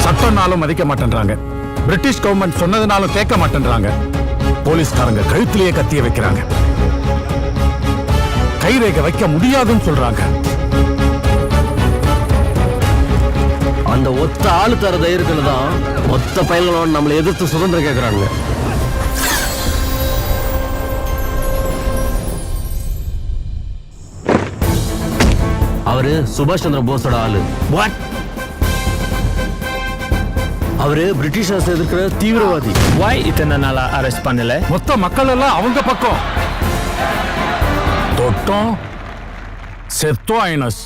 சட்டம்னாலும் மதிக்க மாட்டேன்றாங்க. British government சொன்னதுனாலும் கேட்க மாட்டேன்றாங்க. போலீஸ்காரங்க கழுத்திலேயே கத்திய வைக்கிறாங்க. கைரேகை வைக்க முடியாதுன்னு சொல்றாங்க. அந்த ஒத்த ஆளு தர தைரியத்துல தான் மொத்த பயல்களோட நம்மளை எதிர்த்து சுதந்திரம் கேட்கறாங்க. அவரு சுபாஷ் சந்திர போஸோட ஆளு. அவரு பிரிட்டிஷர்ஸ் எதிர்க்கிற தீவிரவாதி. Why இத்தனை நாளா அரெஸ்ட் பண்ணல? மொத்த மக்கள் எல்லாம் அவங்க பக்கம். தொட்டோம் செத்தோ ஐனஸ்.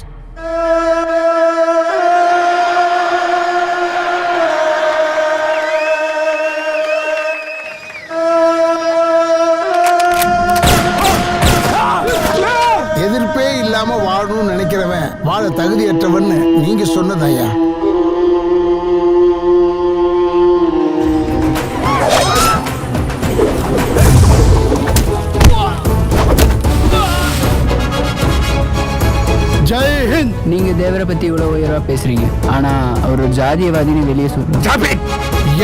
எதிர்ப்பே இல்லாம வாழணும்னு நினைக்கிறவன் வாழ தகுதியற்றவன்னு நீங்க சொன்னதையா? ஜெய்ஹிந்த். நீங்க தேவரை பத்தி இவ்வளவு உயர்வா பேசுறீங்க, ஆனா அவர் ஒரு ஜாதியவாதின்னு வெளியே சொல்றாங்க.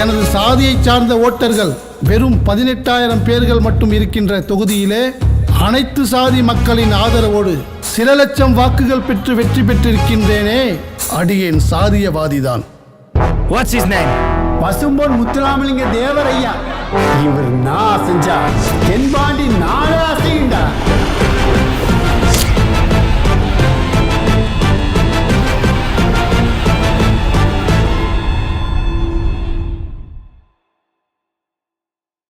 எனது சாதியை சார்ந்த ஓட்டர்கள் வெறும் 18,000 பேர்கள் மட்டும் இருக்கின்ற தொகுதியிலே அனைத்து சாதி மக்களின் ஆதரவோடு சில லட்சம் வாக்குகள் பெற்று வெற்றி பெற்றிருக்கின்றேனே, அடியேன் சாதியவாதிதான். What's his name? Pasumpon Muthuramalinga Thevar ஐயா. இவர் நான் செஞ்சா தென்பாண்டி நான்